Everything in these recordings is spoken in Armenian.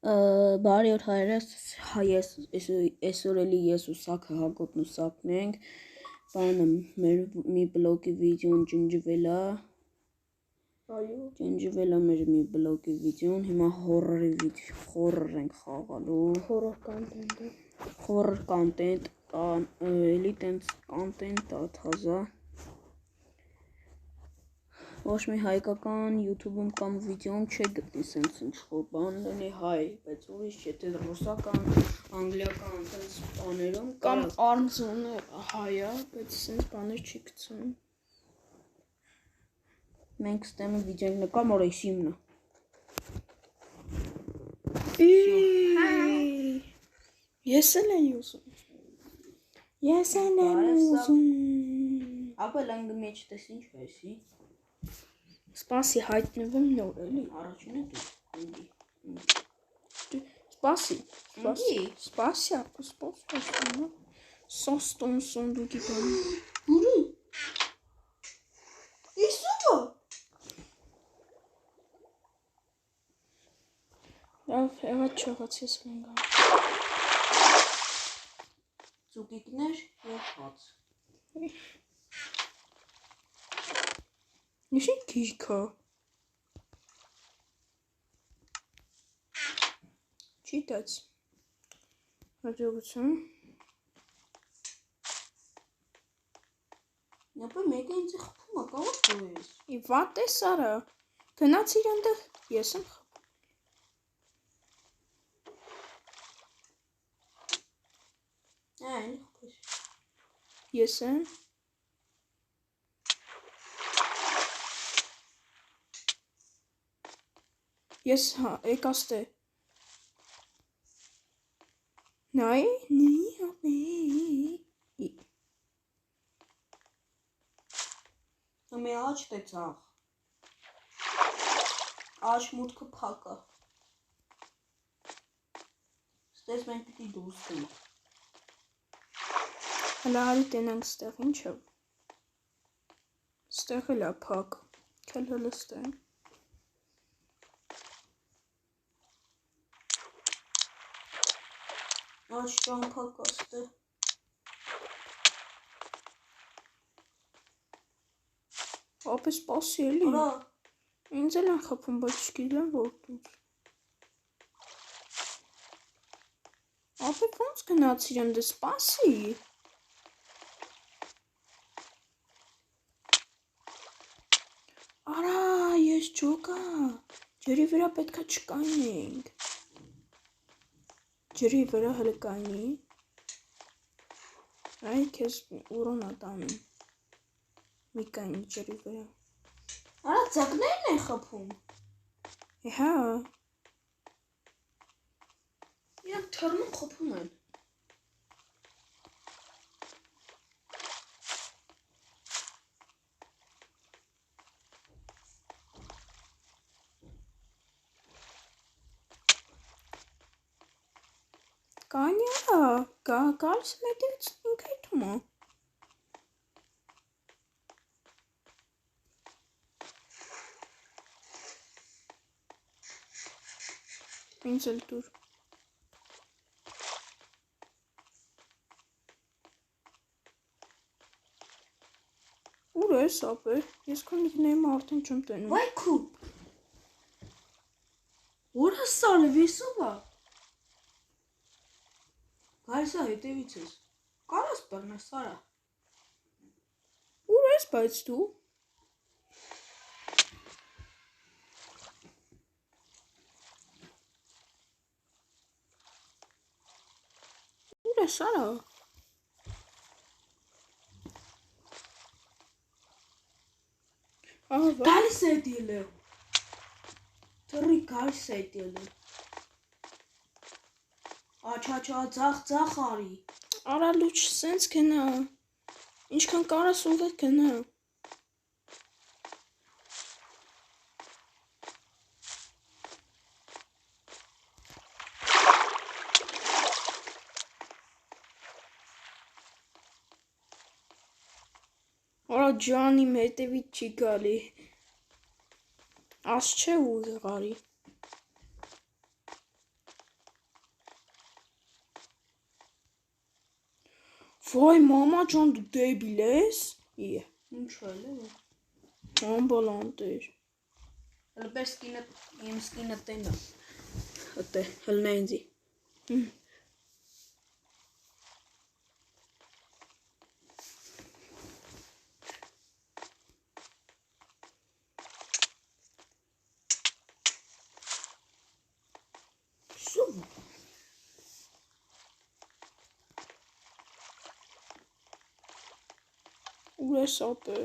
Բարի օր հայրս, այսօր էլի ես ու Սակը Հակոբն ու Սակն ենք, բանը մեր մի բլոգի վիդեոն ջնջվել է, մեր մի բլոգի վիդեոն, հիմա հորրոր ենք խաղալու, հորրոր կանտենտ, էլի տենց կանտենտ թազա, ոչ մի հայկական YouTube-ում կամ վիդեոում չեք գտնի սենց ինչ-որ բան լինի հայ, բայց ուրիշ չէ, թե ռուսական, անգլիական սենց բաներում կամ Amazon-ը հայ է, բայց սենց բաներ չի գցում։ Մենք ստեմը վիդեո ենք նկարում, որ էսիմնը։ Ես էլ եմ ուզում։ Ապա լանգ մեջ տես ինչ վեսի։ Սպասի հայտնվում նոր էլի։ Առաջինը դու։ Սպասի։ Սոստոն սոնդուկի բան։ Ուրի։ Իսուբա։ Լավ, եղա չեղաց ես լենգա։ Ծուկիկներ և հաց։ Նիշի գիրքա։ Չիտաց։ Հաջողություն։ Նապա մեկը ինձ խփում է, կարող դու ես։ Վատ է սարա։ Գնաց իր այնտեղ, ես եմ խփում։ Այն խփես։ Ես եմ։ Ես եկաստե։ Նայ, Մե աչ տեցաղ։ Աչ մուտքը փակը։ Ստես մենք պիտի դուրս գնանք։ Հələ արի տենանք ստեղ, ինչ է։ Ստեղ էլ է փակ։ Քել հələ ստեղ։ Աչ ճան փակ աստեղ։ Ապե սպասի էլի։ Արա։ Ինձ էլ են խփում, բայց չգիտեմ որտուց։ Ապե ոնց գնացիր եմ դե սպասի։ Արա, ես ջոկա։ Ջրի վրա պետքա չկայնենք։ Ջրի վրա հələ կայնի։ Այ քեզ ուրոն է տանում։ Մի կայնի ջրի վրա։ Արա ձակներն են խփում։ Հա։ Իրանք թռնում խփում են։ Կանյա, գալիս եմ հետևից ինքը իթում է։ Ինձ էլ դուր։ Ուր ես ապե, ես քո նիկնեյմը արդեն չեմ տենում։ Վայ քու։ Որ հասալ է վեսովա։ Գայսա հետևից ես։ Կարաս բռնես արա։ Ուր ես բայց դու։ Ուր ես արա։ Գալիս է դիլը։ Թռի գալիս է դիլը։ Աչաչա ձախ արի։ Արա լուչ սենց գնա։ Ինչքան կարաս ուղղ գնա։ Արա ջան իմ հետևից չի գալի։ Աս չէ ուղղ արի։ Վայ, մամա ջան, դու դեբիլ ես։ Իե։ Ինչ էլ է։ Ամբալանտեր։ Հələ պես սկինը, իմ սկինը տենա։ Հտե, հլնա ինձի։ Սում։ Ուր ես ապե։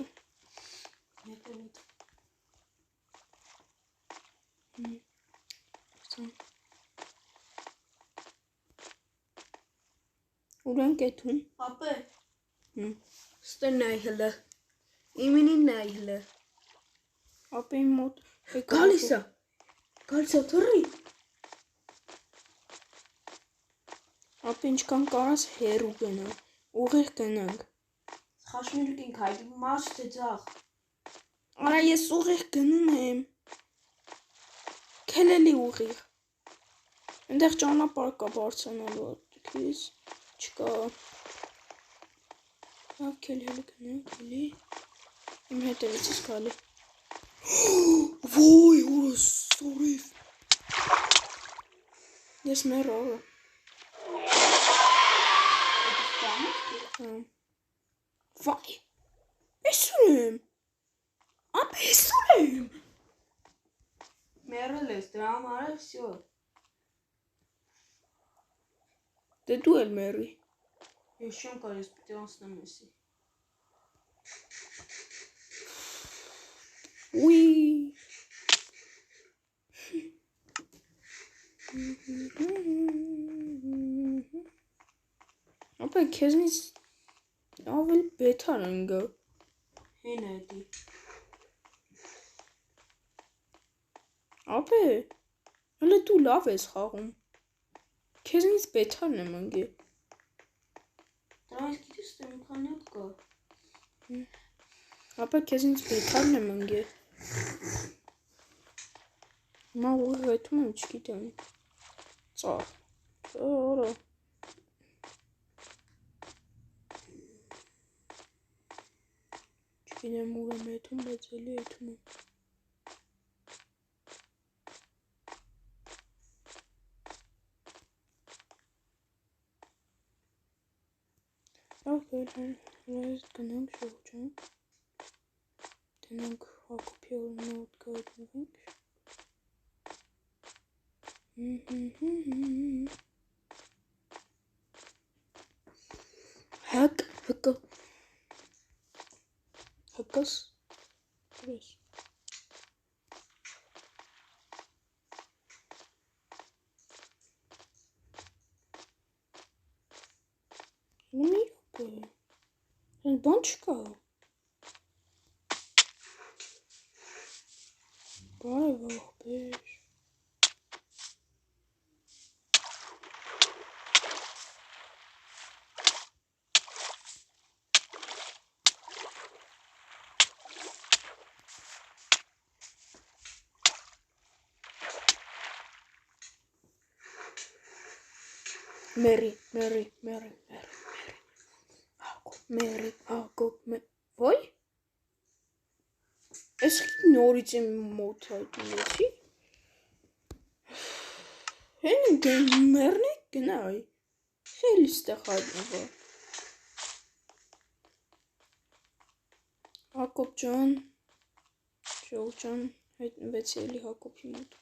Ուր են կեթում։ Ապե։ Ստե նայ հլը։ Իմինին նայ հլը։ Ապե իմ մոտ։ Գալիսա։ Գալիսա թռի։ Ապե ինչքան կարաս հեռու գնա։ Ուղիղ գնանք։ Խաշմիրուկ ենք հայ, մարդ թե ձախ։ Արա ես ուղիղ գնում եմ։ Քելելի ուղիղ։ Այնտեղ ճանապարհ կա բարձրանալու այդքից չկա։ Լավ քելելի գնանք, էլի։ Իմ հետևից ես գալի։ Ոյ, ուրս սորիվ։ Ես մեռա։ Վայ, էսուր եմ։ Ապե էսուր եմ։ Մերել ես, դրա համար է վсё։ Դե դու էլ մեռի։ Ես չեմ կար, ես պիտի անցնեմ եսի։ Ուի։ Ապե քեզնից ավելի բետար են գա։ Հեն է դի։ Ապե, հələ դու լավ ես խաղում։ Քեզնից բետարն եմ ընկել։ Դրա ես գիտես թե մի քանի հատ կա։ Ապա քեզնից բետարն եմ ընկել։ Հիմա ուղիղ հետում եմ, չգիտեմ։ Ծաղ։ Արա։ Չգիտեմ ուր եմ հետում, բայց էլի հետում եմ։ Լավ գնանք շողջան։ Դենանք Հակոբի օրնոտ գայտնվենք։ Հակս։ Ուրես։ Մի ռոպե։ Հեն բան չկա։ Բարև աղբեր։ Մերի։ Հակոբ։ Ոյ։ Ես նորից եմ մոտ հայտնեցի։ Հեն մեռնեք գնայ։ Խելի ստեղ հայտնվա։ Հակոբ ջան, շողջան, հայտնվեցի էլի Հակոբի մոտ։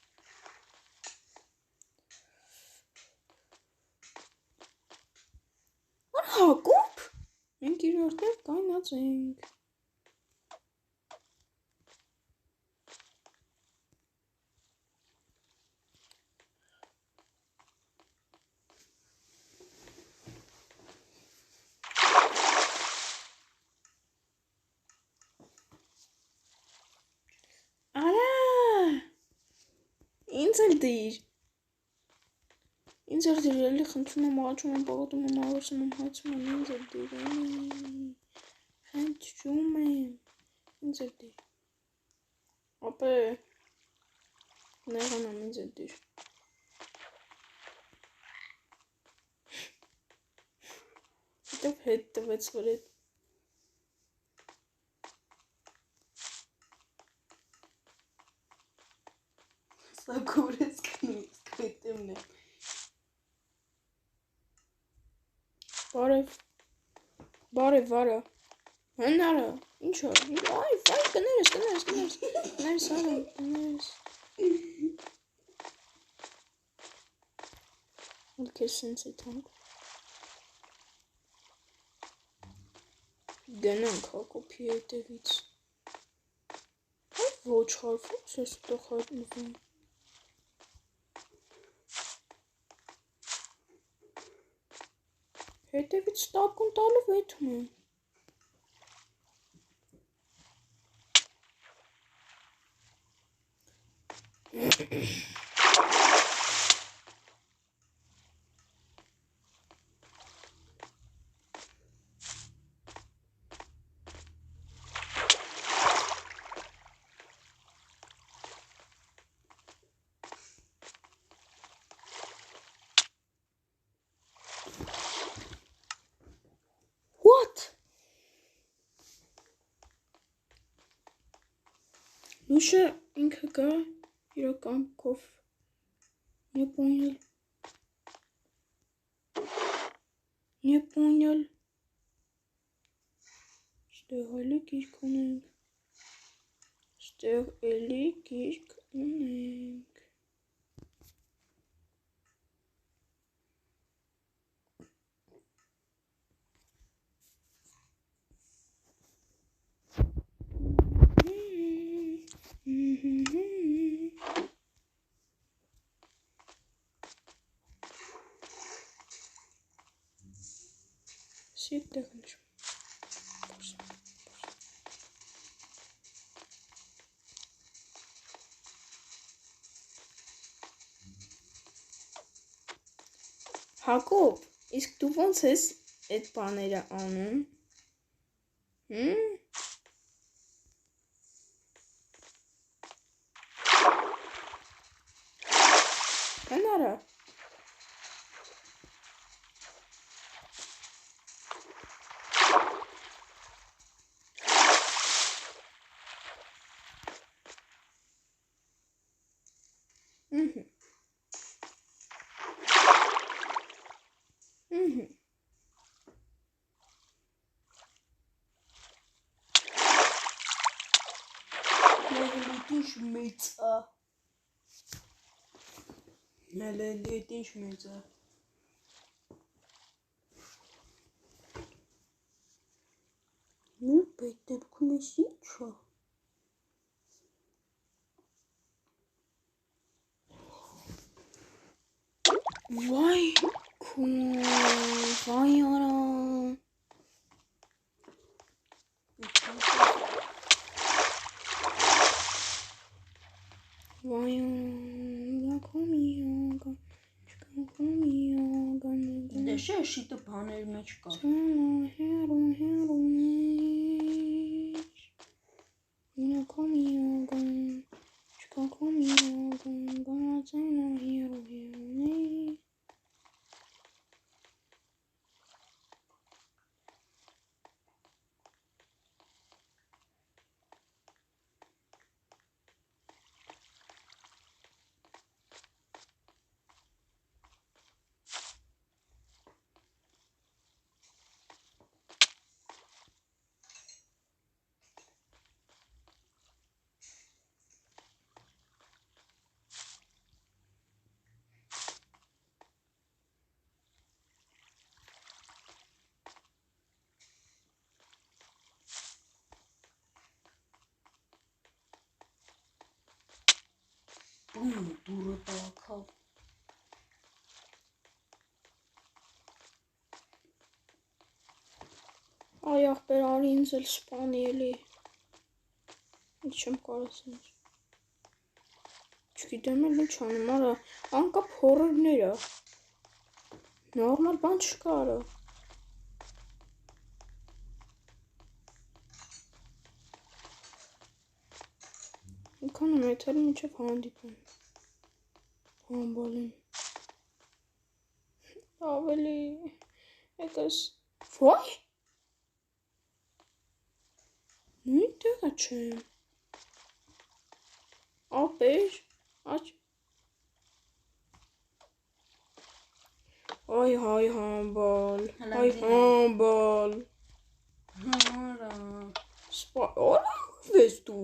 Հակոբ, մենք իրարդ հետ կայնած ենք։ Արա, ինձ էլ դիր։ Ինձ էլ դիր, էլի խնդրում եմ, աղաչում եմ, բաղատում եմ, աղարսում եմ, հայցում եմ, ինձ էլ դիր, խնդրում եմ, ինձ էլ դիր։ Ապե, նեղանամ, ինձ էլ դիր։ Դեպ հետ տվեց վրետ։ Սա կորես կնետեմն է։ Բարև, վարա։ Հնարը, ինչո՞, այ, կներես, արա, կներես։ Ալ քեզ սենց է թանք։ Գնանք Հակոբի հետևից։ Ոչ հարֆոց ես տող հայտնվում։ Հետևից տակուն տալով եթում եմ։ What? Լուշը ինքը գա իրական կով Не понял Ստեղ էլի գիրք ունենք Սիտ դեղնշ Հակոբ, իսկ դու ոնց ես այդ բաները անում? Հնարա Ինչ մեծ է։ Նելելիդ ինչ մեծ է։ Նու պետ դեպքում ես ինչ է։ Վայ արա Դե շե շիտը բաներ մեջ կա։ Դուրը տակավ։ Այ ախպեր արի ինձ էլ սպանի էլի Ինչ չեմ կարաս ինձ Չգիտեմ էլ ինչ անում արա Անկապ հորորներ է Նորմալ բան չկա արա Ինքան եմ եթերը միջև հանդիպում Համբալին Ավելի Եկս Ոայ։ Նույն տեղը չեմ։ Ապեր, աչ։ Այ հայ համբալ, հայ համբալ։ Հարա։ Օրա վես դու։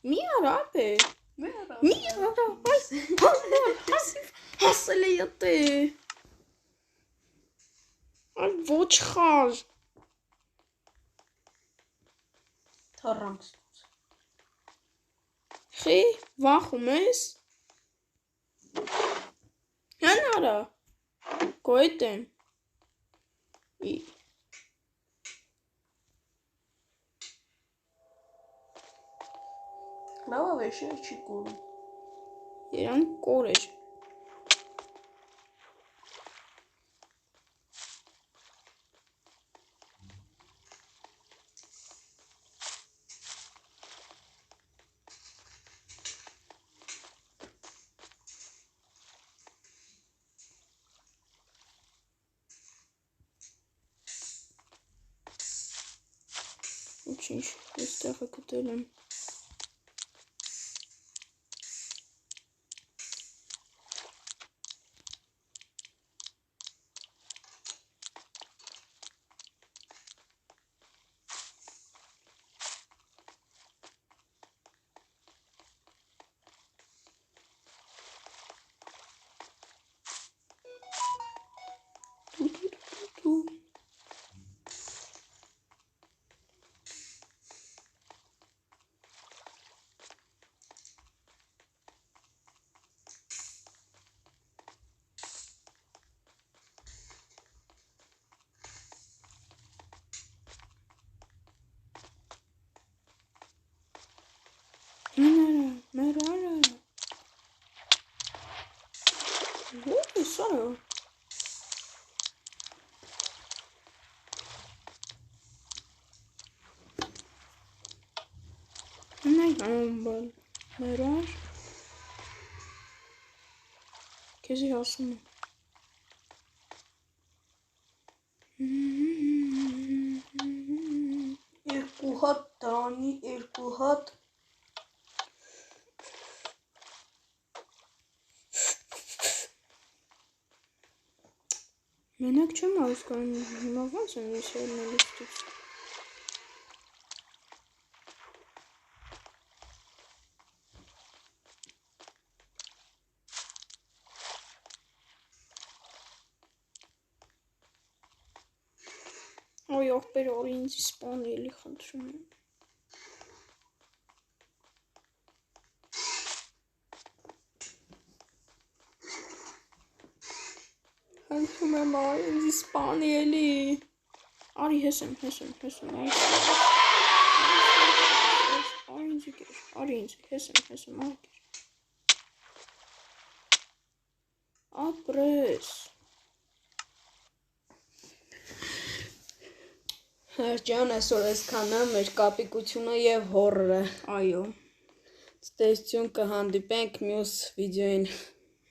Մի արա ապե։ Մի արա, այ համբալ, հասել է յատե։ Այ ոչխար։ Թառանք։ Խի, վախում ես։ Հան արա։ Գոյտեմ։ Լավա վեշեր չի կուրում։ Երան կոր էր։ Ինչ, այստեղը գտել եմ։ Մերարա։ Ո՞վ է սա։ Նայ համբալ, մերար։ Քեզի ասում եմ։ Երկու հատ տանի, երկու հատ։ Մենակ չեմ հասկանում, հիմա ոնց եմ եսել նելիստից։ Ոյ ողբեր օրի ինձ սպան էլի խնդրում եմ։ Խնդրում եմ արի ինձ սպան էլի։ Արի հեսեմ, արի ինձ գեր, արի ինձ, հեսեմ, արգեր։ Ապրես։ Ջան, այսօր այսքանը մեր կապիկությունը եւ հորը։ Այո։ Ստեսություն կհանդիպենք մյուս վիդեոին։